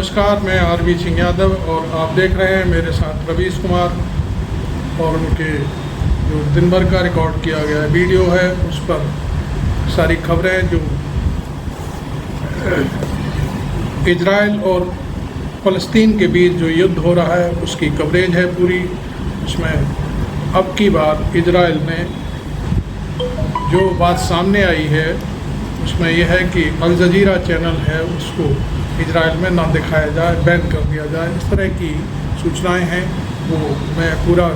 नमस्कार, मैं आरवी सिंह यादव और आप देख रहे हैं मेरे साथ रवीश कुमार और उनके जो दिन भर का रिकॉर्ड किया गया वीडियो है उस पर सारी खबरें जो इजराइल और फ़लस्तीन के बीच जो युद्ध हो रहा है उसकी कवरेज है पूरी। उसमें अब की बार इजराइल ने जो बात सामने आई है उसमें यह है कि अल जज़ीरा चैनल है उसको इजराइल में ना दिखाया जाए, बैन कर दिया जाए। इस तरह की सूचनाएं हैं। वो मैं पूरा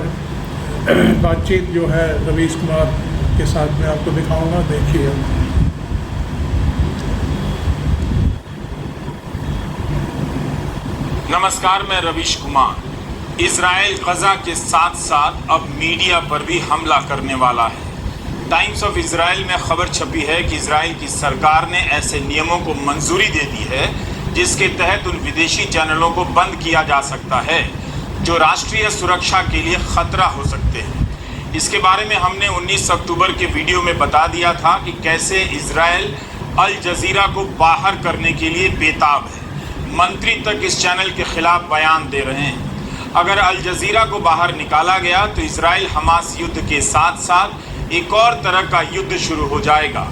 बातचीत जो है रवीश कुमार के साथ में आपको दिखाऊंगा, देखिए। नमस्कार, मैं रवीश कुमार। इजराइल गजा के साथ साथ अब मीडिया पर भी हमला करने वाला है। टाइम्स ऑफ इजराइल में खबर छपी है कि इजराइल की सरकार ने ऐसे नियमों को मंजूरी दे दी है जिसके तहत उन विदेशी चैनलों को बंद किया जा सकता है जो राष्ट्रीय सुरक्षा के लिए खतरा हो सकते हैं। इसके बारे में हमने 19 अक्टूबर के वीडियो में बता दिया था कि कैसे इजराइल अल जज़ीरा को बाहर करने के लिए बेताब है। मंत्री तक इस चैनल के खिलाफ बयान दे रहे हैं। अगर अल जज़ीरा को बाहर निकाला गया तो इजराइल हमास युद्ध के साथ साथ एक और तरह का युद्ध शुरू हो जाएगा।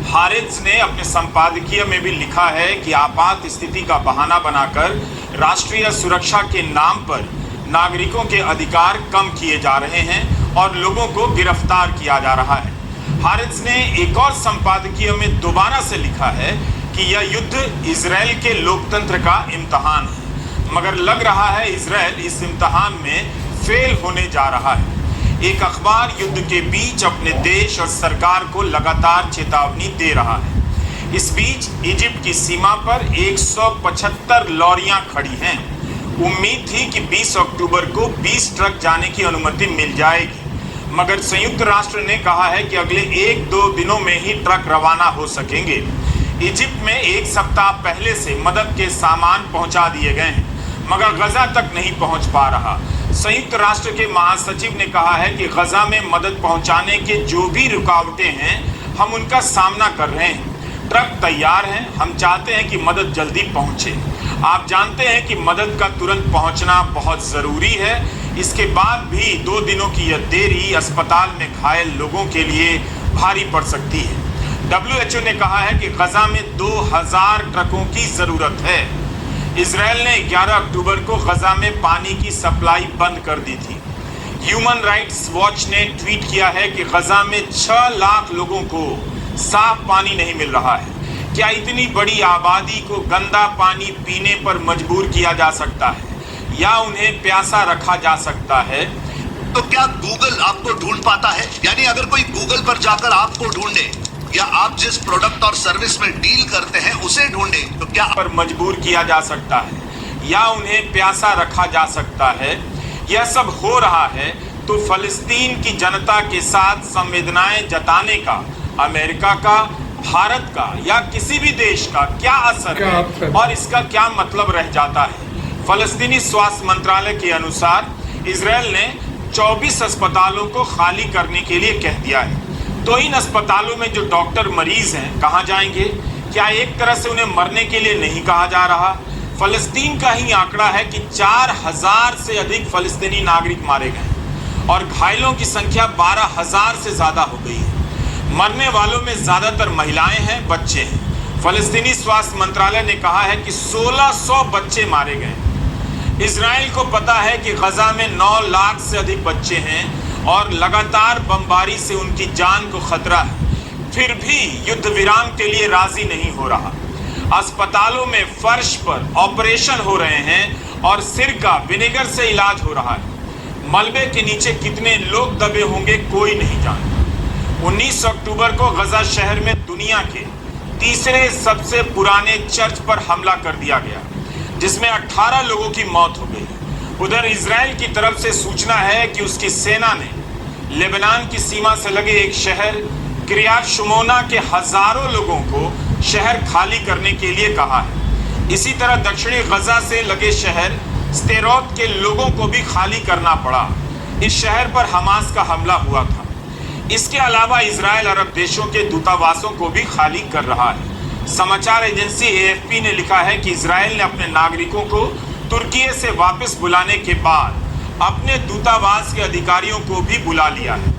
हारित्ज ने अपने संपादकीय में भी लिखा है कि आपात स्थिति का बहाना बनाकर राष्ट्रीय सुरक्षा के नाम पर नागरिकों के अधिकार कम किए जा रहे हैं और लोगों को गिरफ्तार किया जा रहा है। हारित्ज ने एक और संपादकीय में दोबारा से लिखा है कि यह युद्ध इजराइल के लोकतंत्र का इम्तहान है, मगर लग रहा है इजराइल इस इम्तहान में फेल होने जा रहा है। एक अखबार युद्ध के बीच अपने देश और सरकार को लगातार चेतावनी दे रहा है। इस बीच इजिप्ट की सीमा पर 175 लॉरियां खड़ी हैं। उम्मीद थी कि 20 अक्टूबर को 20 ट्रक जाने की अनुमति मिल जाएगी, मगर संयुक्त राष्ट्र ने कहा है कि अगले 1-2 दिनों में ही ट्रक रवाना हो सकेंगे। इजिप्ट में एक सप्ताह पहले से मदद के सामान पहुंचा दिए गए हैं, मगर गजा तक नहीं पहुंच पा रहा। संयुक्त राष्ट्र के महासचिव ने कहा है कि गजा में मदद पहुंचाने के जो भी रुकावटें हैं हम उनका सामना कर रहे हैं। ट्रक तैयार हैं, हम चाहते हैं कि मदद जल्दी पहुंचे। आप जानते हैं कि मदद का तुरंत पहुंचना बहुत ज़रूरी है। इसके बाद भी 2 दिनों की यह देरी अस्पताल में घायल लोगों के लिए भारी पड़ सकती है। WHO ने कहा है कि गजा में 2000 ट्रकों की ज़रूरत है। इजराइल ने 11 अक्टूबर को गजा में पानी की सप्लाई बंद कर दी थी। ह्यूमन राइट्स वॉच ने ट्वीट किया है कि गजा में 6 लाख लोगों को साफ पानी नहीं मिल रहा है। क्या इतनी बड़ी आबादी को गंदा पानी पीने पर मजबूर किया जा सकता है या उन्हें प्यासा रखा जा सकता है? तो क्या गूगल आपको ढूंढ पाता है? यानी अगर कोई गूगल पर जाकर आपको ढूंढे या आप जिस प्रोडक्ट और सर्विस में डील करते हैं उसे ढूंढे तो क्या पर मजबूर किया जा सकता है या उन्हें प्यासा रखा जा सकता है? यह सब हो रहा है तो फलस्तीन की जनता के साथ संवेदनाएं जताने का अमेरिका का, भारत का या किसी भी देश का क्या असर है और इसका क्या मतलब रह जाता है? फलस्तीनी स्वास्थ्य मंत्रालय के अनुसार इजराइल ने 24 अस्पतालों को खाली करने के लिए कह दिया है। तो इन अस्पतालों में जो डॉक्टर मरीज हैं कहाँ जाएंगे? क्या एक तरह से उन्हें मरने के लिए नहीं कहा जा रहा? फलस्तीन का ही आंकड़ा है कि 4000 से अधिक फलस्तीनी नागरिक मारे गए और घायलों की संख्या 12000 से ज़्यादा हो गई है। मरने वालों में ज़्यादातर महिलाएं हैं, बच्चे हैं। फलस्तीनी स्वास्थ्य मंत्रालय ने कहा है कि 1600 बच्चे मारे गए। इजराइल को पता है कि गजा में 9 लाख से अधिक बच्चे हैं और लगातार बमबारी से उनकी जान को खतरा है, फिर भी युद्ध विराम के लिए राजी नहीं हो रहा। अस्पतालों में फर्श पर ऑपरेशन हो रहे हैं और सिर का विनेगर से इलाज हो रहा है। मलबे के नीचे कितने लोग दबे होंगे कोई नहीं जानता। 19 अक्टूबर को गजा शहर में दुनिया के तीसरे सबसे पुराने चर्च पर हमला कर दिया गया, जिसमें 18 लोगों की मौत हो गई। उधर इजराइल की तरफ से सूचना है कि उसकी सेना ने लेबनान की सीमा से लगे एक शहर किर्यात शुमोना के हजारों लोगों को शहर खाली करने के लिए कहा है। इसी तरह दक्षिणी गजा से लगे शहर स्तेरोत के लोगों को भी खाली करना पड़ा। इस शहर पर हमास का हमला हुआ था। इसके अलावा इजराइल अरब देशों के दूतावासों को भी खाली कर रहा है। समाचार एजेंसी AFP ने लिखा है कि इजराइल ने अपने नागरिकों को तुर्की से वापस बुलाने के बाद अपने दूतावास के अधिकारियों को भी बुला लिया है।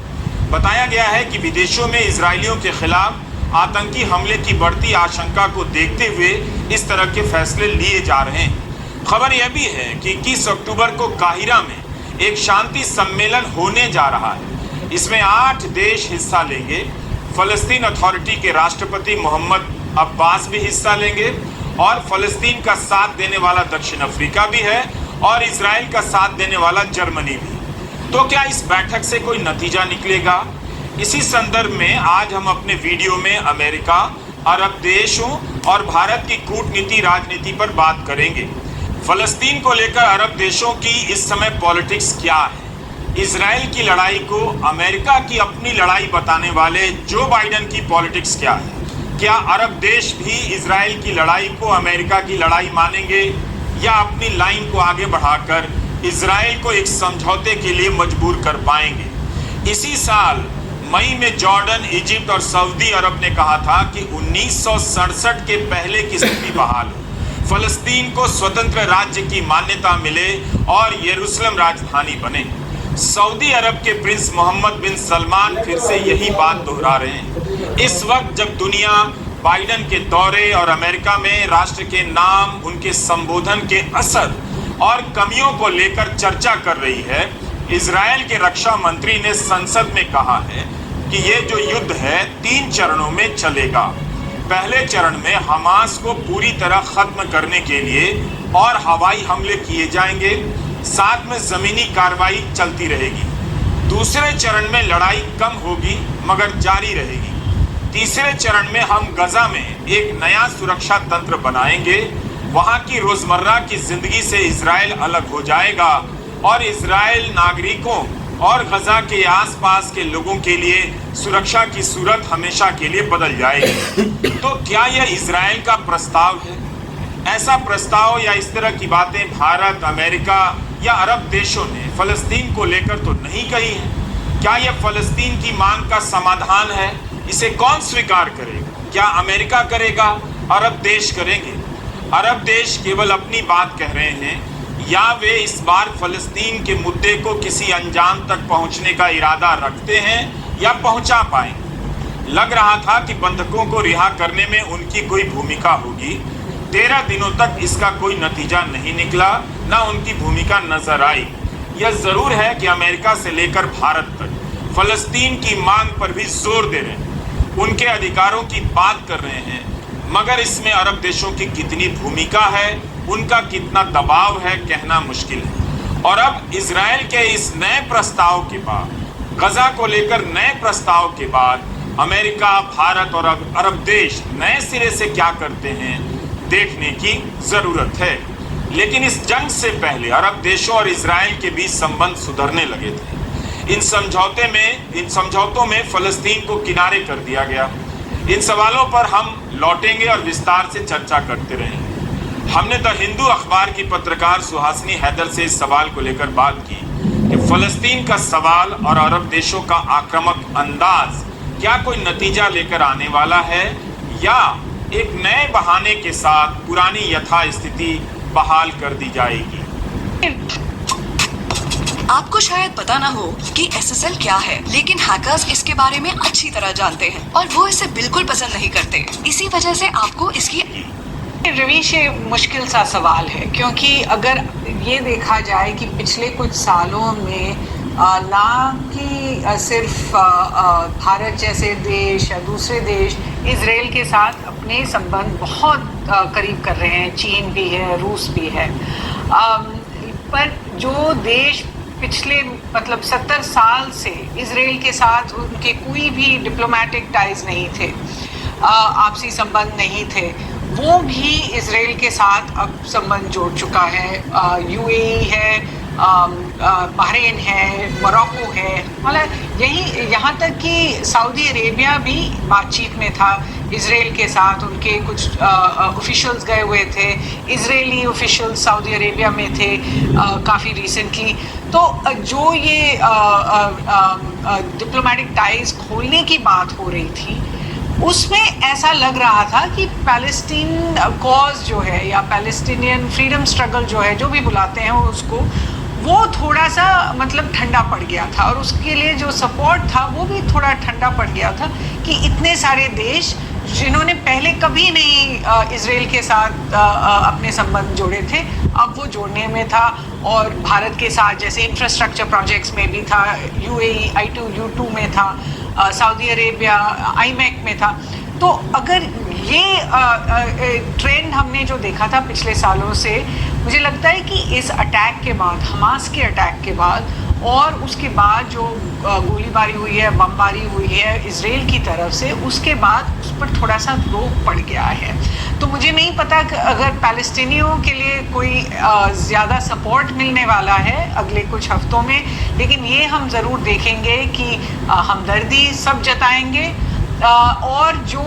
बताया गया है कि विदेशों में इजरायलियों के खिलाफ आतंकी हमले की बढ़ती आशंका को देखते हुए इस तरह के फैसले लिए जा रहे हैं। खबर यह भी है कि 21 अक्टूबर को काहिरा में एक शांति सम्मेलन होने जा रहा है। इसमें 8 देश हिस्सा लेंगे। फलस्तीन अथॉरिटी के राष्ट्रपति मोहम्मद अब्बास भी हिस्सा लेंगे और फलस्तीन का साथ देने वाला दक्षिण अफ्रीका भी है और इजराइल का साथ देने वाला जर्मनी भी। तो क्या इस बैठक से कोई नतीजा निकलेगा? इसी संदर्भ में आज हम अपने वीडियो में अमेरिका, अरब देशों और भारत की कूटनीति राजनीति पर बात करेंगे। फलस्तीन को लेकर अरब देशों की इस समय पॉलिटिक्स क्या है? इजराइल की लड़ाई को अमेरिका की अपनी लड़ाई बताने वाले जो बाइडेन की पॉलिटिक्स क्या है? क्या अरब देश भी इजराइल की लड़ाई को अमेरिका की लड़ाई मानेंगे या अपनी लाइन को आगे बढ़ाकर इजराइल को एक समझौते के लिए मजबूर कर पाएंगे? इसी साल मई में जॉर्डन, इजिप्ट और सऊदी अरब ने कहा था कि 1967 के पहले की स्थिति बहाल हो, फलस्तीन को स्वतंत्र राज्य की मान्यता मिले और यरूशलेम राजधानी बने। सऊदी अरब के प्रिंस मोहम्मद बिन सलमान फिर से यही बात दोहरा रहे हैं। इस वक्त जब दुनिया बाइडेन के दौरे और अमेरिका में राष्ट्र के नाम, उनके संबोधन के असर और कमियों को लेकर चर्चा कर रही है, इजराइल के रक्षा मंत्री ने संसद में कहा है कि ये जो युद्ध है 3 चरणों में चलेगा। पहले चरण में हमास को पूरी तरह खत्म करने के लिए और हवाई हमले किए जाएंगे, साथ में जमीनी कार्रवाई चलती रहेगी। दूसरे चरण में लड़ाई कम होगी मगर जारी रहेगी। तीसरे चरण में हम गजा में एक नया सुरक्षा तंत्र बनाएंगे। वहां की रोजमर्रा की जिंदगी से इजराइल अलग हो जाएगा और इजराइल नागरिकों और गजा के आसपास के लोगों के लिए सुरक्षा की सूरत हमेशा के लिए बदल जाएगी। तो क्या यह इजराइल का प्रस्ताव है? ऐसा प्रस्ताव या इस तरह की बातें भारत, अमेरिका या अरब देशों ने फलस्तीन को लेकर तो नहीं कही है। क्या यह फलस्तीन की मांग का समाधान है? इसे कौन स्वीकार करेगा? क्या अमेरिका करेगा? अरब देश करेंगे? अरब देश केवल अपनी बात कह रहे हैं या वे इस बार फलस्तीन के मुद्दे को किसी अंजाम तक पहुंचने का इरादा रखते हैं या पहुंचा पाएंगे? लग रहा था कि बंधकों को रिहा करने में उनकी कोई भूमिका होगी। 13 दिनों तक इसका कोई नतीजा नहीं निकला, ना उनकी भूमिका नजर आई। यह जरूर है कि अमेरिका से लेकर भारत तक फलस्तीन की मांग पर भी जोर दे रहे हैं, उनके अधिकारों की बात कर रहे हैं, मगर इसमें अरब देशों की कितनी भूमिका है, उनका कितना दबाव है, कहना मुश्किल है। और अब इजराइल के इस नए प्रस्ताव के बाद, गजा को लेकर नए प्रस्ताव के बाद अमेरिका, भारत और अरब देश नए सिरे से क्या करते हैं, देखने की जरूरत है। लेकिन इस जंग से पहले अरब देशों और इजराइल के बीच संबंध सुधरने लगे थे। इन समझौतों में फलस्तीन को किनारे कर दिया गया। इन सवालों पर हम लौटेंगे और विस्तार से चर्चा करते रहेंगे। हमने द हिंदू अखबार की पत्रकार सुहासिनी हैदर से इस सवाल को लेकर बात की कि फलस्तीन का सवाल और अरब देशों का आक्रामक अंदाज क्या कोई नतीजा लेकर आने वाला है या एक नए बहाने के साथ पुरानी यथास्थिति बहाल कर दी जाएगी। आपको शायद पता ना हो कि SSL क्या है, लेकिन हैकर्स इसके बारे में अच्छी तरह जानते हैं और वो इसे बिल्कुल पसंद नहीं करते। इसी वजह से आपको इसकी रवीश, ये मुश्किल सा सवाल है, क्योंकि अगर ये देखा जाए कि पिछले कुछ सालों में ना कि सिर्फ भारत जैसे देश या दूसरे देश इजराइल के साथ अपने संबंध बहुत करीब कर रहे हैं, चीन भी है, रूस भी है, पर जो देश पिछले 70 साल से इजराइल के साथ उनके कोई भी डिप्लोमेटिक टाइज नहीं थे, आपसी संबंध नहीं थे, वो भी इजराइल के साथ अब संबंध जोड़ चुका है। UAE है, बहरीन है, मोरक्को है, मतलब यहाँ तक कि सऊदी अरेबिया भी बातचीत में था इजराइल के साथ। उनके कुछ ऑफिशियल्स गए हुए थे, इजरायली ऑफिशियल्स सऊदी अरेबिया में थे काफ़ी रिसेंटली। तो जो ये डिप्लोमेटिक टाइज खोलने की बात हो रही थी, उसमें ऐसा लग रहा था कि पैलेस्टीन कॉज जो है या पैलेस्टीनियन फ्रीडम स्ट्रगल जो है, जो भी बुलाते हैं उसको, वो थोड़ा सा मतलब ठंडा पड़ गया था और उसके लिए जो सपोर्ट था वो भी थोड़ा ठंडा पड़ गया था कि इतने सारे देश जिन्होंने पहले कभी नहीं इजराइल के साथ अपने संबंध जोड़े थे, अब वो जोड़ने में था। और भारत के साथ जैसे इंफ्रास्ट्रक्चर प्रोजेक्ट्स में भी था, UAE I2U2 में था, सऊदी अरेबिया IMEC में था। तो अगर ये ट्रेंड हमने जो देखा था पिछले सालों से, मुझे लगता है कि इस अटैक के बाद, हमास के अटैक के बाद और उसके बाद जो गोलीबारी हुई है, बमबारी हुई है इजराइल की तरफ से, उसके बाद उस पर थोड़ा सा रोक पड़ गया है। तो मुझे नहीं पता कि अगर पैलेस्टीनियों के लिए कोई ज़्यादा सपोर्ट मिलने वाला है अगले कुछ हफ्तों में, लेकिन ये हम ज़रूर देखेंगे कि हमदर्दी सब जताएंगे और जो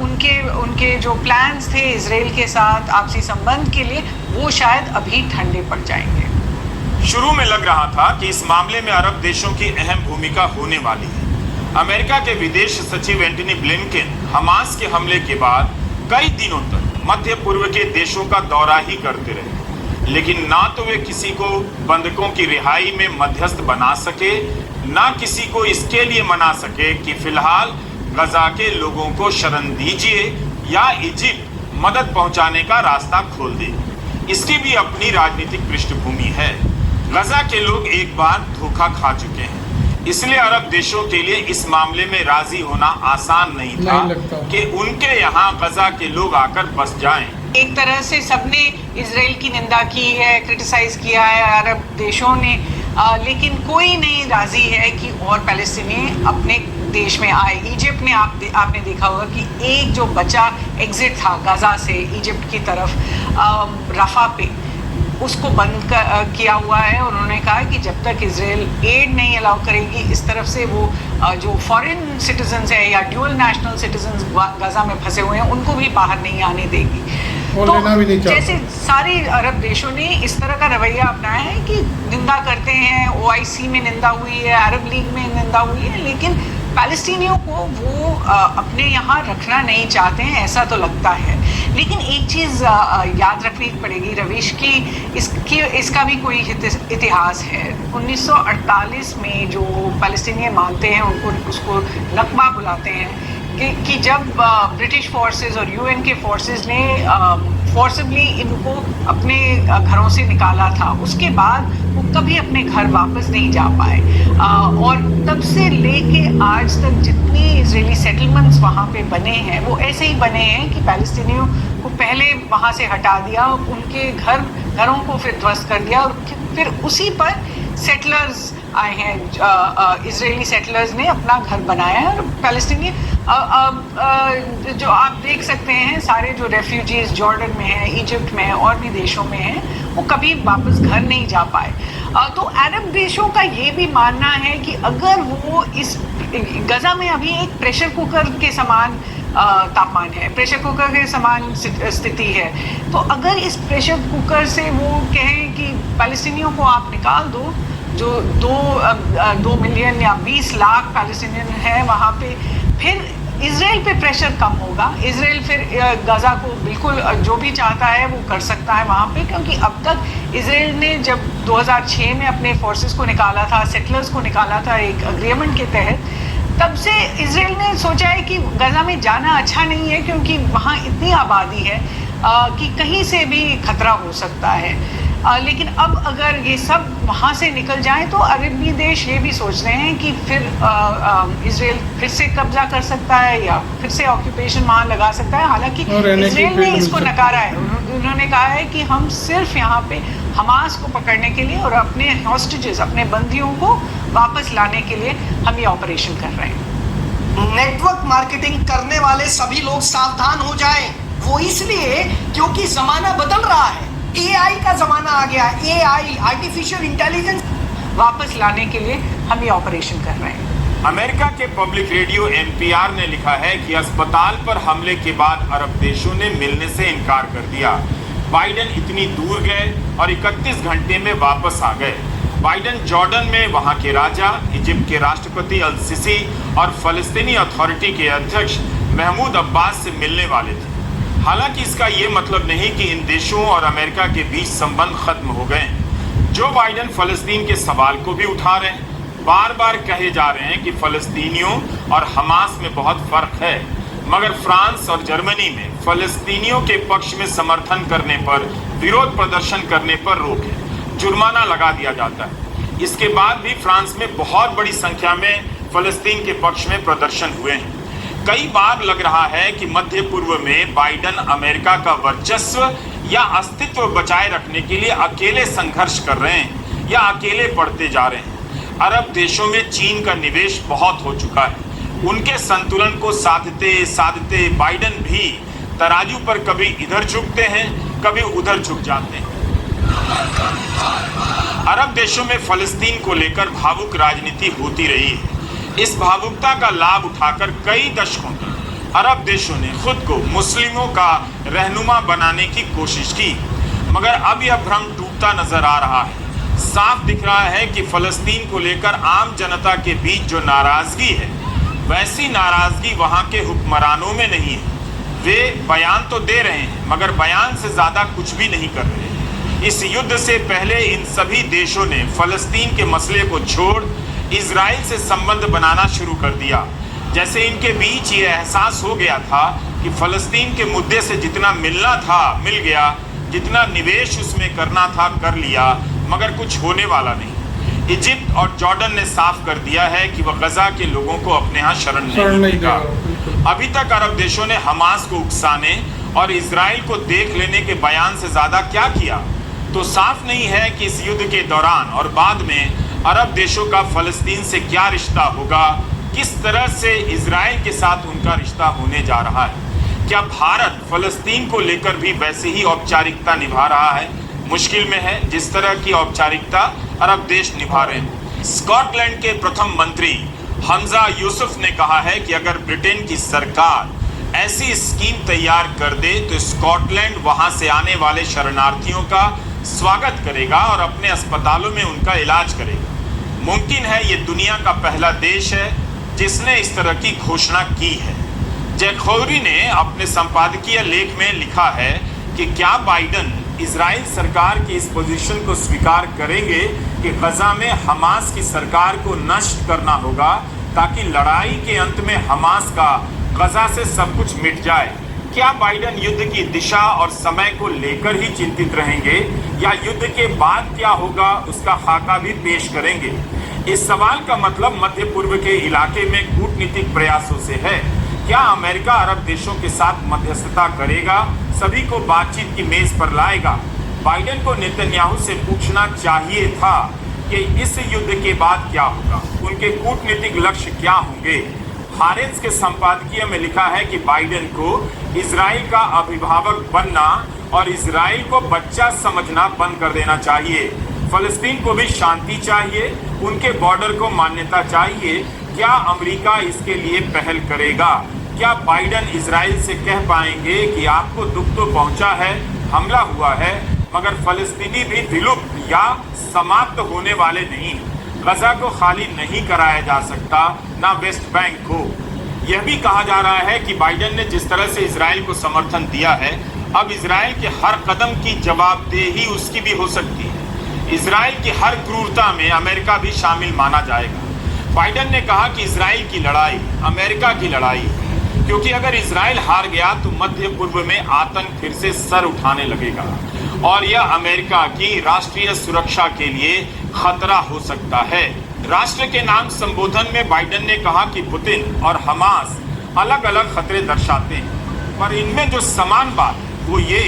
उनके जो प्लान्स थे इजराइल के साथ आपसी संबंध के लिए, वो शायद अभी ठंडे पड़ जाएंगे। शुरू में लग रहा था कि इस मामले में अरब देशों की अहम भूमिका होने वाली है। अमेरिका के विदेश सचिव एंटनी ब्लिंकन हमास के हमले के बाद कई दिनों तक मध्य पूर्व के देशों का दौरा ही करते रहे, लेकिन ना तो वे किसी को बंधकों की रिहाई में मध्यस्थ बना सके, ना किसी को इसके लिए मना सके कि फिलहाल गजा के लोगों को शरण दीजिए या इजिप्ट मदद पहुंचाने का रास्ता खोल दे। इसकी भी अपनी राजनीतिक पृष्ठभूमि है। गजा के लोग एक बार धोखा खा चुके हैं, इसलिए अरब देशों के लिए इस मामले में राजी होना आसान नहीं था कि उनके यहाँ गजा के लोग आकर बस जाएं। एक तरह से सबने इजराइल की निंदा की है, क्रिटिसाइज किया है अरब देशों ने, लेकिन कोई नहीं राजी है कि और पैलेस्टीनी अपने देश में आए। इजिप्ट में आपने देखा होगा कि एक जो बचा एग्जिट था गजा से इजिप्ट की तरफ रफा पे, उसको बंद किया हुआ है। उन्होंने कहा कि जब तक इजराइल एड नहीं अलाउ करेगी इस तरफ से, वो जो फॉरेन सिटीजन्स है या ड्यूअल नेशनल सिटीजन्स गजा में फंसे हुए हैं उनको भी बाहर नहीं आने देगी। तो जैसे सारे अरब देशों ने इस तरह का रवैया अपनाया है कि निंदा करते हैं, OIC में निंदा हुई है, अरब लीग में निंदा हुई है, लेकिन पैलेस्टीनियों को वो अपने यहाँ रखना नहीं चाहते हैं, ऐसा तो लगता है। लेकिन एक चीज़ याद रखनी पड़ेगी रवीश की इसका भी कोई इतिहास है। 1948 में जो पैलेस्टीनियन मानते हैं उनको उसको नकबा बुलाते हैं कि जब ब्रिटिश फोर्सेस और UN के फोर्सेस ने फोर्सिबली इनको अपने घरों से निकाला था, उसके बाद वो कभी अपने घर वापस नहीं जा पाए। और तब से लेके आज तक जितनी इजरायली सेटलमेंट्स वहाँ पे बने हैं वो ऐसे ही बने हैं कि पैलेस्टीनियों को पहले वहाँ से हटा दिया, उनके घरों को फिर ध्वस्त कर दिया और फिर उसी पर सेटलर्स आए हैं। इजरायली सेटलर्स ने अपना घर बनाया है और पैलेस्टीनी जो आप देख सकते हैं सारे जो रेफ्यूजीज जॉर्डन में हैं, इजिप्ट में हैं और भी देशों में हैं, वो कभी वापस घर नहीं जा पाए। तो अरब देशों का ये भी मानना है कि अगर वो इस गजा में अभी एक प्रेशर कुकर के समान तापमान है, प्रेशर कुकर के समान स्थिति है, तो अगर इस प्रेशर कुकर से वो कहें कि पैलेस्टीनियों को आप निकाल दो, जो 2 मिलियन या 20 लाख पैलेस्टीनियन है वहाँ पे, फिर इजराइल पे प्रेशर कम होगा। इजराइल फिर गजा को बिल्कुल जो भी चाहता है वो कर सकता है वहाँ पे, क्योंकि अब तक इजराइल ने जब 2006 में अपने फोर्सेस को निकाला था, सेटलर्स को निकाला था एक अग्रीमेंट के तहत, तब से इजराइल ने सोचा है कि गजा में जाना अच्छा नहीं है क्योंकि वहाँ इतनी आबादी है कि कहीं से भी खतरा हो सकता है। लेकिन अब अगर ये सब वहाँ से निकल जाएं तो अरबी देश ये भी सोच रहे हैं कि फिर इजराइल फिर से कब्जा कर सकता है या फिर से ऑक्यूपेशन वहाँ लगा सकता है। हालांकि इजराइल ने इसको नकारा है, उन्होंने कहा है कि हम सिर्फ यहाँ पे हमास को पकड़ने के लिए और अपने हॉस्टेजेस, अपने बंदियों को वापस लाने के लिए हम ये ऑपरेशन कर रहे हैं। नेटवर्क मार्केटिंग करने वाले सभी लोग सावधान हो जाएं, वो इसलिए क्योंकि जमाना बदल रहा है, AI का जमाना आ गया। AI आर्टिफिशियल इंटेलिजेंस वापस लाने के लिए हम ये ऑपरेशन कर रहे हैं। अमेरिका के पब्लिक रेडियो NPR ने लिखा है कि अस्पताल पर हमले के बाद अरब देशों ने मिलने से इनकार कर दिया। बाइडेन इतनी दूर गए और 31 घंटे में वापस आ गए। बाइडेन जॉर्डन में वहां के राजा, इजिप्ट के राष्ट्रपति अल सिसी और फलस्तीनी अथॉरिटी के अध्यक्ष महमूद अब्बास से मिलने वाले थे। हालांकि इसका ये मतलब नहीं कि इन देशों और अमेरिका के बीच संबंध खत्म हो गए। जो बाइडेन फलस्तीन के सवाल को भी उठा रहे हैं, बार बार कहे जा रहे हैं कि फलस्तीनियों और हमास में बहुत फर्क है, मगर फ्रांस और जर्मनी में फलस्तीनियों के पक्ष में समर्थन करने पर, विरोध प्रदर्शन करने पर रोक है, जुर्माना लगा दिया जाता है। इसके बाद भी फ्रांस में बहुत बड़ी संख्या में फलस्तीन के पक्ष में प्रदर्शन हुए हैं। कई बार लग रहा है कि मध्य पूर्व में बाइडेन अमेरिका का वर्चस्व या अस्तित्व बचाए रखने के लिए अकेले संघर्ष कर रहे हैं या अकेले पड़ते जा रहे हैं। अरब देशों में चीन का निवेश बहुत हो चुका है। उनके संतुलन को साधते साधते बाइडेन भी तराजू पर कभी इधर झुकते हैं, कभी उधर झुक जाते हैं। अरब देशों में फलस्तीन को लेकर भावुक राजनीति होती रही है। इस भावुकता का लाभ उठाकर कई दशकों तक अरब देशों ने खुद को मुस्लिमों का रहनुमा बनाने की कोशिश की, मगर अब यह भ्रम टूटता नजर आ रहा है। साफ दिख रहा है कि फलस्तीन को लेकर आम जनता के बीच जो नाराजगी है, वैसी नाराजगी वहां के हुक्मरानों में नहीं है। वे बयान तो दे रहे हैं, मगर बयान से ज्यादा कुछ भी नहीं कर रहे। इस युद्ध से पहले इन सभी देशों ने फलस्तीन के मसले को छोड़ इजराइल से संबंध बनाना शुरू कर दिया। जैसे इनके बीच ये एहसास हो गया था कि फलस्तीन के मुद्दे से जितना मिलना था मिल गया, जितना निवेश उसमें करना था कर लिया, मगर कुछ होने वाला नहीं। इजिप्ट और जॉर्डन ने साफ कर दिया है कि वह गजा के लोगों को अपने यहाँ शरण नहीं देगा। अभी तक अरब देशों ने हमास को उकसाने और इजराइल को देख लेने के बयान से ज्यादा क्या किया? तो साफ नहीं है कि इस युद्ध के दौरान और बाद में अरब देशों का फलस्तीन से क्या रिश्ता होगा, किस तरह से इजराइल के साथ उनका रिश्ता होने जा रहा है। क्या भारत फलस्तीन को लेकर भी वैसे ही औपचारिकता निभा रहा है? मुश्किल में है जिस तरह की औपचारिकता अरब देश निभा रहे हैं। स्कॉटलैंड के प्रथम मंत्री हमजा यूसुफ ने कहा है कि अगर ब्रिटेन की सरकार ऐसी स्कीम तैयार कर दे तो स्कॉटलैंड वहां से आने वाले शरणार्थियों का स्वागत करेगा और अपने अस्पतालों में उनका इलाज करेगा। मुमकिन है ये दुनिया का पहला देश है जिसने इस तरह की घोषणा की है। जैक खौरी ने अपने संपादकीय लेख में लिखा है कि क्या बाइडेन इजराइल सरकार की इस पोजीशन को स्वीकार करेंगे कि गजा में हमास की सरकार को नष्ट करना होगा ताकि लड़ाई के अंत में हमास का गजा से सब कुछ मिट जाए। क्या बाइडेन युद्ध की दिशा और समय को लेकर ही चिंतित रहेंगे या युद्ध के बाद क्या होगा उसका खाका भी पेश करेंगे? इस सवाल का मतलब मध्य पूर्व के इलाके में कूटनीतिक प्रयासों से है। क्या अमेरिका अरब देशों के साथ मध्यस्थता करेगा, सभी को बातचीत की मेज पर लाएगा? बाइडेन को नेतन्याहू से पूछना चाहिए था कि इस युद्ध के बाद क्या होगा, उनके कूटनीतिक लक्ष्य क्या होंगे। हारेंस के संपादकीय में लिखा है कि बाइडेन को इजराइल का अभिभावक बनना और इजराइल को बच्चा समझना बंद कर देना चाहिए। फलस्तीन को भी शांति चाहिए, उनके बॉर्डर को मान्यता चाहिए। क्या अमेरिका इसके लिए पहल करेगा? क्या बाइडेन इजराइल से कह पाएंगे कि आपको दुख तो पहुंचा है, हमला हुआ है, मगर फलस्तीनी भी विलुप्त या समाप्त होने वाले नहीं। गजा को खाली नहीं कराया जा सकता, ना वेस्ट बैंक को। यह भी कहा जा रहा है कि बाइडेन ने जिस तरह से इजराइल को समर्थन दिया है, अब इजराइल के हर कदम की जवाबदेही उसकी भी हो सकती है। इजराइल की हर क्रूरता में अमेरिका भी शामिल माना जाएगा। बाइडेन ने कहा कि इजराइल की लड़ाई अमेरिका की लड़ाई, क्योंकि अगर इजराइल हार गया तो मध्य पूर्व में आतंक फिर से सर उठाने लगेगा और यह अमेरिका की राष्ट्रीय सुरक्षा के लिए खतरा हो सकता है। राष्ट्र के नाम संबोधन में बाइडेन ने कहा कि पुतिन और हमास अलग अलग खतरे दर्शाते हैं, पर इनमें जो समान बात वो ये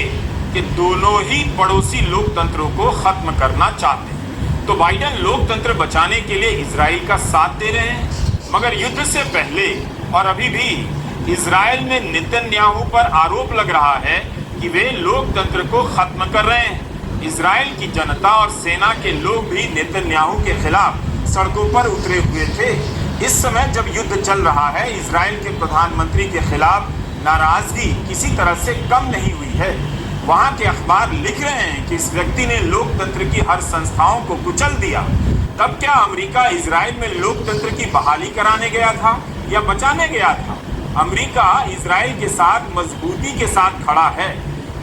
कि दोनों ही पड़ोसी लोकतंत्रों को खत्म करना चाहते हैं। तो बाइडेन लोकतंत्र बचाने के लिए इजराइल का साथ दे रहे हैं, मगर युद्ध से पहले और अभी भी इजराइल में नेतन्याहू पर आरोप लग रहा है कि वे लोकतंत्र को खत्म कर रहे हैं। इजराइल की जनता और सेना के लोग भी नेतन्याहू के खिलाफ सड़कों पर उतरे हुए थे। इस समय जब युद्ध चल रहा है, इजराइल के प्रधानमंत्री के खिलाफ नाराजगी किसी तरह से कम नहीं हुई है। वहां के अखबार लिख रहे हैं कि इस व्यक्ति ने लोकतंत्र की हर संस्थाओं को कुचल दिया। तब क्या अमेरिका इजराइल में लोकतंत्र की बहाली कराने गया था या बचाने गया था? अमेरिका इजराइल के साथ मजबूती के साथ खड़ा है,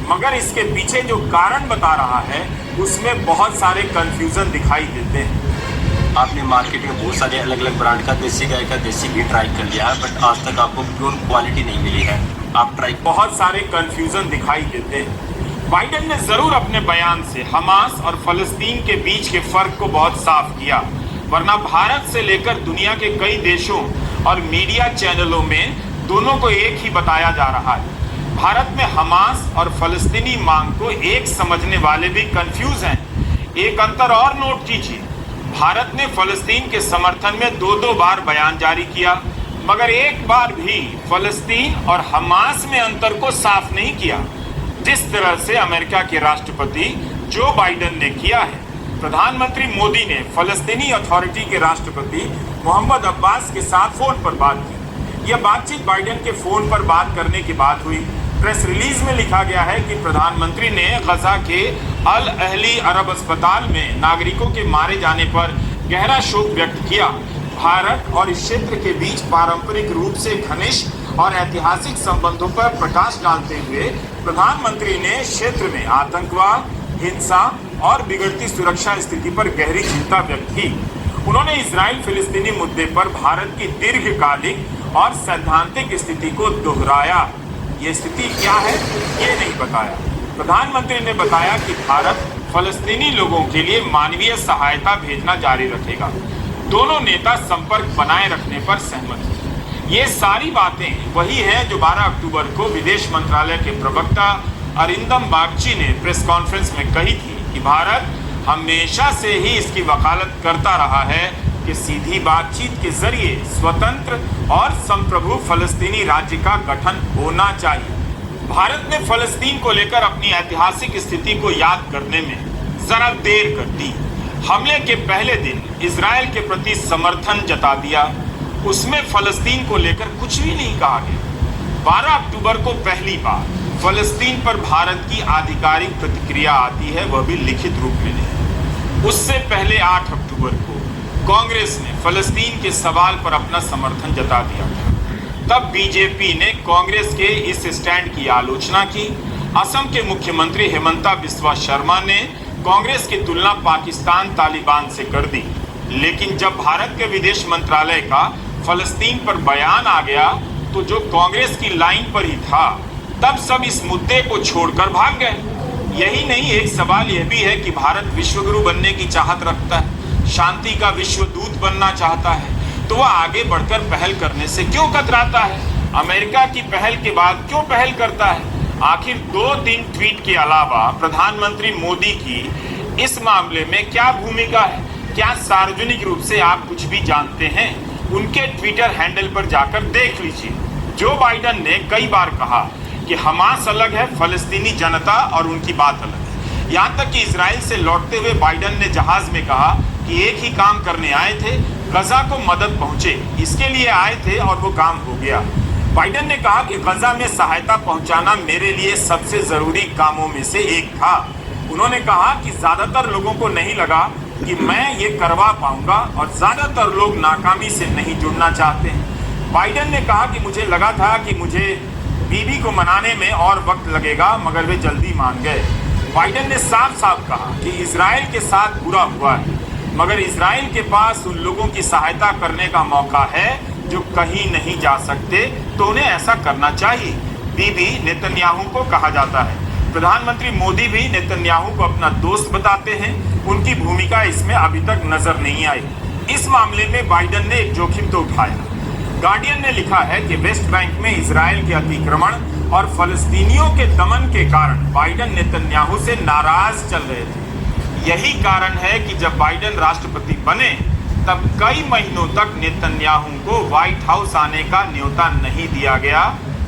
मगर इसके पीछे जो कारण बता रहा है उसमें बहुत सारे कंफ्यूजन दिखाई देते हैं। आपने मार्केट में बहुत सारे अलग अलग ब्रांड का देसी गाय का देसी घी ट्राई कर लिया है, बट आज तक आपको प्योर क्वालिटी नहीं मिली है। आप ट्राई बहुत सारे कंफ्यूजन दिखाई देते हैं। बाइडेन ने जरूर अपने बयान से हमास और फलस्तीन के बीच के फर्क को बहुत साफ किया, वरना भारत से लेकर दुनिया के कई देशों और मीडिया चैनलों में दोनों को एक ही बताया जा रहा है। भारत में हमास और फलस्तीनी मांग को एक समझने वाले भी कंफ्यूज हैं। एक अंतर और नोट कीजिए, भारत ने फलस्तीन के समर्थन में दो बार बयान जारी किया, मगर एक बार भी फलस्तीन और हमास में अंतर को साफ नहीं किया, जिस तरह से अमेरिका के राष्ट्रपति जो बाइडेन ने किया है। प्रधानमंत्री मोदी ने फलस्तीनी अथॉरिटी के राष्ट्रपति मोहम्मद अब्बास के साथ फोन पर बात की। यह बातचीत बाइडेन के फोन पर बात करने के बाद हुई। प्रेस रिलीज में लिखा गया है कि प्रधानमंत्री ने गजा के अल अहली अरब अस्पताल में नागरिकों के मारे जाने पर गहरा शोक व्यक्त किया। भारत और इस क्षेत्र के बीच पारंपरिक रूप से घनिष्ठ और ऐतिहासिक संबंधों पर प्रकाश डालते हुए प्रधानमंत्री ने क्षेत्र में आतंकवाद, हिंसा और बिगड़ती सुरक्षा स्थिति पर गहरी चिंता व्यक्त की। उन्होंने इजराइल फिलिस्तीनी मुद्दे पर भारत की दीर्घकालिक और सैद्धांतिक स्थिति को दोहराया। ये स्थिति क्या है ये नहीं बताया। प्रधानमंत्री ने बताया कि भारत फलस्तीनी लोगों के लिए मानवीय सहायता भेजना जारी रखेगा। दोनों नेता संपर्क बनाए रखने पर सहमत हुए। ये सारी बातें वही हैं जो 12 अक्टूबर को विदेश मंत्रालय के प्रवक्ता अरिंदम बागची ने प्रेस कॉन्फ्रेंस में कही थी कि भारत हमेशा से ही इसकी वकालत करता रहा है कि सीधी बातचीत के जरिए स्वतंत्र और संप्रभु फलस्तीनी राज्य का गठन होना चाहिए। भारत ने फलस्तीन को लेकर अपनी ऐतिहासिक स्थिति को याद करने में जरा देर कर दी। हमले के पहले दिन इजराइल के प्रति समर्थन जता दिया, उसमें फलस्तीन को लेकर कुछ भी नहीं कहा गया। 12 अक्टूबर को पहली बार फलस्तीन पर भारत की आधिकारिक प्रतिक्रिया आती है, वह भी लिखित रूप में नहीं। उससे पहले 8 अक्टूबर को कांग्रेस ने फलस्तीन के सवाल पर अपना समर्थन जता दिया था। तब बीजेपी ने कांग्रेस के इस स्टैंड की आलोचना की। असम के मुख्यमंत्री हेमंता बिस्वा शर्मा ने कांग्रेस की तुलना पाकिस्तान तालिबान से कर दी। लेकिन जब भारत के विदेश मंत्रालय का फलस्तीन पर बयान आ गया तो जो कांग्रेस की लाइन पर ही था, तब सब इस मुद्दे को छोड़कर भाग गए। यही नहीं, एक सवाल यह भी है कि भारत विश्वगुरु बनने की चाहत रखता है, शांति का विश्व दूत बनना चाहता है, तो वह आगे बढ़कर पहल करने से क्यों कतराता है? अमेरिका की पहल के बाद क्यों पहल करता है? आखिर 2-3 ट्वीट के अलावा प्रधानमंत्री मोदी की इस मामले में क्या भूमिका है? क्या सार्वजनिक रूप से आप कुछ भी जानते हैं? उनके ट्विटर हैंडल पर जाकर देख लीजिए। जो बाइडेन ने कई बार कहा कि हमास अलग है, फलस्तीनी जनता और उनकी बात अलग है। यहाँ तक कि इजराइल से लौटते हुए बाइडेन ने जहाज में कहा कि एक ही काम करने आए थे, गजा को मदद पहुंचे, इसके लिए आए थे और वो काम हो गया। बाइडेन ने कहा कि गजा में सहायता पहुंचाना मेरे लिए सबसे जरूरी कामों में से एक था। उन्होंने कहा कि ज्यादातर लोगों को नहीं लगा कि मैं ये करवा पाऊंगा और ज्यादातर लोग नाकामी से नहीं जुड़ना चाहते हैं। बाइडेन ने कहा कि मुझे लगा था कि मुझे बीबी को मनाने में और वक्त लगेगा, मगर वे जल्दी मान गए। बाइडेन ने साफ साफ कहा कि इजराइल के साथ बुरा हुआ है, मगर इजराइल के पास उन लोगों की सहायता करने का मौका है जो कहीं नहीं जा सकते, तो उन्हें ऐसा करना चाहिए। बीबी नेतन्याहू को कहा जाता है। प्रधानमंत्री मोदी भी नेतन्याहू को अपना दोस्त बताते हैं। उनकी भूमिका इसमें अभी तक नजर नहीं आई। इस मामले में बाइडेन ने एक जोखिम तो उठाया। गार्डियन ने लिखा है कि वेस्ट बैंक में इजराइल के अतिक्रमण और फलस्तीनियों के दमन के कारण बाइडेन नेतन्याहू से नाराज चल रहे थे। यही कारण है कि जब बाइडेन राष्ट्रपति बने तब कई महीनों तक नेतन्याहू को व्हाइट हाउस आने का न्योता नहीं दिया गया।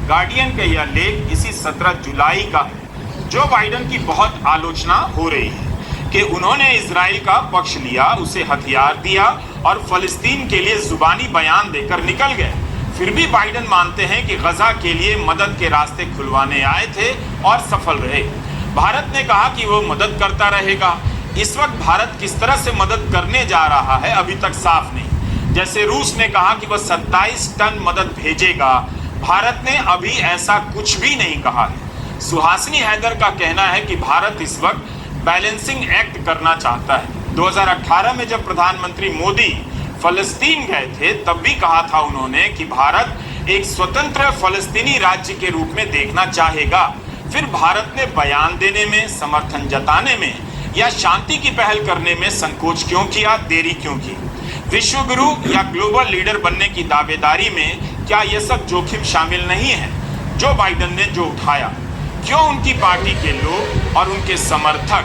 गार्डियन का यह लेख इसी 17 जुलाई का है। जो बाइडेन की बहुत आलोचना हो रही है कि उन्होंने इजराइल का पक्ष लिया, उसे हथियार दिया और फलस्तीन के लिए जुबानी बयान देकर निकल गए। फिर भी बाइडेन मानते हैं कि गजा के लिए मदद के रास्ते खुलवाने आए थे और सफल रहे। भारत ने कहा कि वो मदद करता रहेगा। इस वक्त भारत किस तरह से मदद करने जा रहा है अभी तक साफ नहीं। जैसे रूस ने कहा कि वह 27 टन मदद भेजेगा, भारत ने अभी ऐसा कुछ भी नहीं कहा है। सुहासिनी हैदर का कहना है कि भारत इस वक्त बैलेंसिंग एक्ट करना चाहता है। 2018 में जब प्रधानमंत्री मोदी फलस्तीन गए थे तब भी कहा था उन्होंने कि भारत एक स्वतंत्र फलस्तीनी राज्य के रूप में देखना चाहेगा। फिर भारत ने बयान देने में, समर्थन जताने में या शांति की पहल करने में संकोच क्यों किया, देरी क्यों की? विश्व गुरु या ग्लोबल लीडर बनने की दावेदारी में क्या यह सब जोखिम शामिल नहीं है जो बाइडेन ने जो उठाया? क्यों उनकी पार्टी के लोग और उनके समर्थक,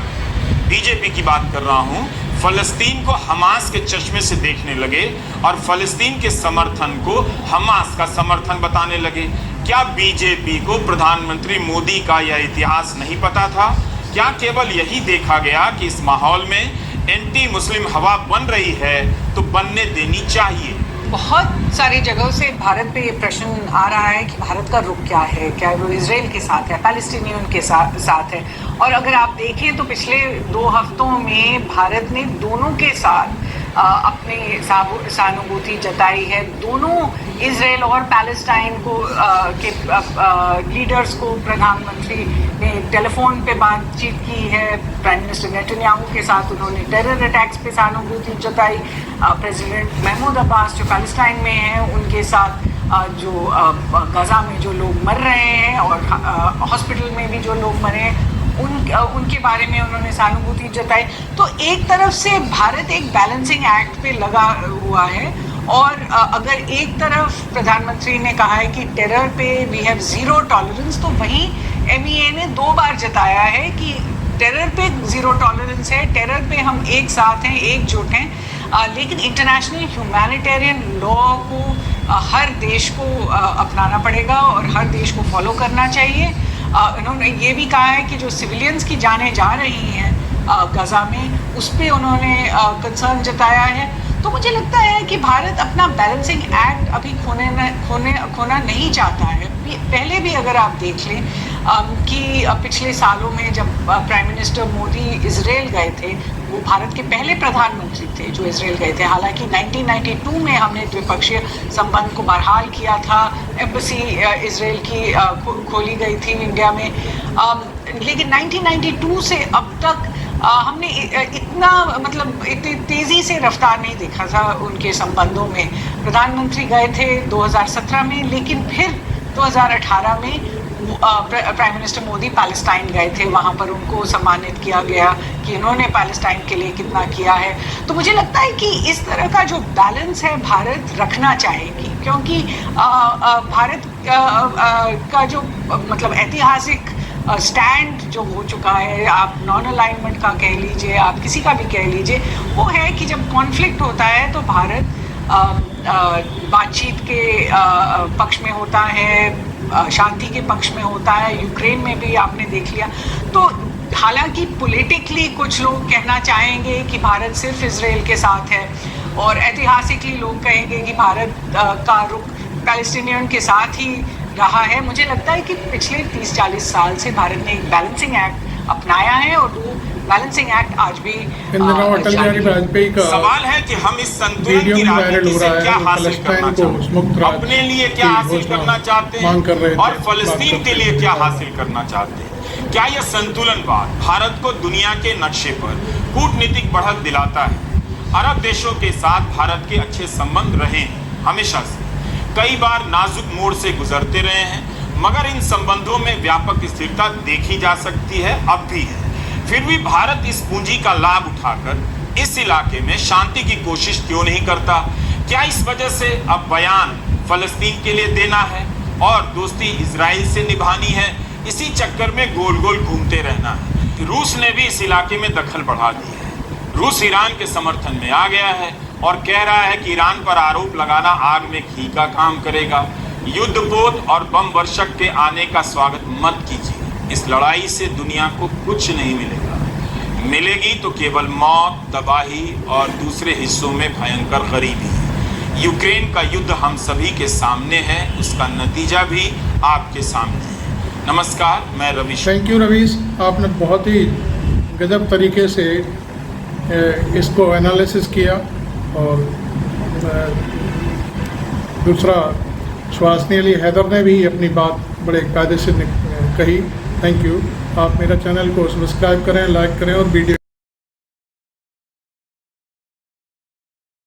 बीजेपी की बात कर रहा हूं, फलस्तीन को हमास के चश्मे से देखने लगे और फलस्तीन के समर्थन को हमास का समर्थन बताने लगे? क्या बीजेपी को प्रधानमंत्री मोदी का यह इतिहास नहीं पता था? क्या केवल यही देखा गया कि इस माहौल में एंटी मुस्लिम हवा बन रही है तो बनने देनी चाहिए? बहुत सारी जगहों से भारत पे ये प्रश्न आ रहा है कि भारत का रुख क्या है, क्या वो इसराइल के साथ है, पैलेस्टीनियन के साथ है। और अगर आप देखें तो पिछले 2 हफ्तों में भारत ने दोनों के साथ अपनी सहानुभूति जताई है। दोनों इसराइल और पैलेस्टाइन को के लीडर्स को प्रधानमंत्री ने टेलीफोन पे बातचीत की है। प्राइम मिनिस्टर नेतन्याहू के साथ उन्होंने टेरर अटैक्स पे सहानुभूति जताई। प्रेसिडेंट महमूद अब्बास जो पैलेस्टाइन में हैं उनके साथ जो गजा में जो लोग मर रहे हैं और हॉस्पिटल में भी जो लोग मरे हैं उनके बारे में उन्होंने सहानुभूति जताई। तो एक तरफ से भारत एक बैलेंसिंग एक्ट पे लगा हुआ है और अगर एक तरफ प्रधानमंत्री ने कहा है कि टेरर पे वी हैव ज़ीरो टॉलरेंस, तो वहीं MEA ने 2 बार जताया है कि टेरर पे ज़ीरो टॉलरेंस है, टेरर पे हम एक साथ हैं, एकजुट हैं। लेकिन इंटरनेशनल ह्यूमैनिटेरियन लॉ को हर देश को अपनाना पड़ेगा और हर देश को फॉलो करना चाहिए। उन्होंने ये भी कहा है कि जो सिविलियंस की जानें जा रही हैं गजा में, उस पर उन्होंने कंसर्न जताया है। तो मुझे लगता है कि भारत अपना बैलेंसिंग एक्ट अभी खोना नहीं चाहता है। पहले भी अगर आप देख लें कि पिछले सालों में जब प्राइम मिनिस्टर मोदी इजराइल गए थे, वो भारत के पहले प्रधानमंत्री थे जो इजराइल गए थे। हालांकि 1992 में हमने द्विपक्षीय संबंध को बहाल किया था, एम्बेसी इजराइल की खोली गई थी इंडिया में। लेकिन 1992 से अब तक हमने इतना इतनी तेज़ी से रफ्तार नहीं देखा था उनके संबंधों में। प्रधानमंत्री गए थे 2017 में, लेकिन फिर 2018 में प्राइम मिनिस्टर मोदी पैलेस्टाइन गए थे। वहाँ पर उनको सम्मानित किया गया कि इन्होंने पैलेस्टाइन के लिए कितना किया है। तो मुझे लगता है कि इस तरह का जो बैलेंस है भारत रखना चाहेगी, क्योंकि भारत का जो ऐतिहासिक स्टैंड जो हो चुका है, आप नॉन अलाइनमेंट का कह लीजिए, आप किसी का भी कह लीजिए, वो है कि जब कॉन्फ्लिक्ट होता है तो भारत बातचीत के पक्ष में होता है, शांति के पक्ष में होता है। यूक्रेन में भी आपने देख लिया। तो हालांकि पॉलिटिकली कुछ लोग कहना चाहेंगे कि भारत सिर्फ इजराइल के साथ है और ऐतिहासिकली लोग कहेंगे कि भारत का रुख पैलेस्टीनियन के साथ ही रहा है। मुझे लगता है कि पिछले 30-40 साल से भारत ने एक बैलेंसिंग एक्ट अपनाया है और वो बैलेंसिंग एक्ट आज भी वाजपेयी का सवाल है कि हम इस संतुलन की राजनीति से क्या हासिल करना चाहते हैं, अपने लिए क्या हासिल करना चाहते हैं और फलस्तीन के लिए क्या हासिल करना चाहते हैं। क्या यह संतुलनवाद भारत को दुनिया के नक्शे पर कूटनीतिक बढ़त दिलाता है? अरब देशों के साथ भारत के अच्छे संबंध रहे हैं हमेशा से, कई बार नाजुक मोड़ से गुजरते रहे हैं, मगर इन संबंधों में व्यापक स्थिरता देखी जा सकती है, अब भी है। फिर भी भारत इस पूंजी का लाभ उठाकर इस इलाके में शांति की कोशिश क्यों नहीं करता? क्या इस वजह से अब बयान फलस्तीन के लिए देना है और दोस्ती इजराइल से निभानी है? इसी चक्कर में गोल गोल घूमते रहना है। रूस ने भी इस इलाके में दखल बढ़ा दी है। रूस ईरान के समर्थन में आ गया है और कह रहा है कि ईरान पर आरोप लगाना आग में घी का काम करेगा। युद्धपोत और बम वर्षक के आने का स्वागत मत कीजिए। इस लड़ाई से दुनिया को कुछ नहीं मिलेगा, मिलेगी तो केवल मौत, तबाही और दूसरे हिस्सों में भयंकर गरीबी। यूक्रेन का युद्ध हम सभी के सामने है, उसका नतीजा भी आपके सामने है। नमस्कार, मैं रविश। थैंक यू रवीश, आपने बहुत ही गजब तरीके से इसको एनालिसिस किया। और दूसरा श्वासनी अली हैदर ने भी अपनी बात बड़े कायदे से कही। Thank you. आप मेरा चैनल को सब्सक्राइब करें, लाइक करें और वीडियो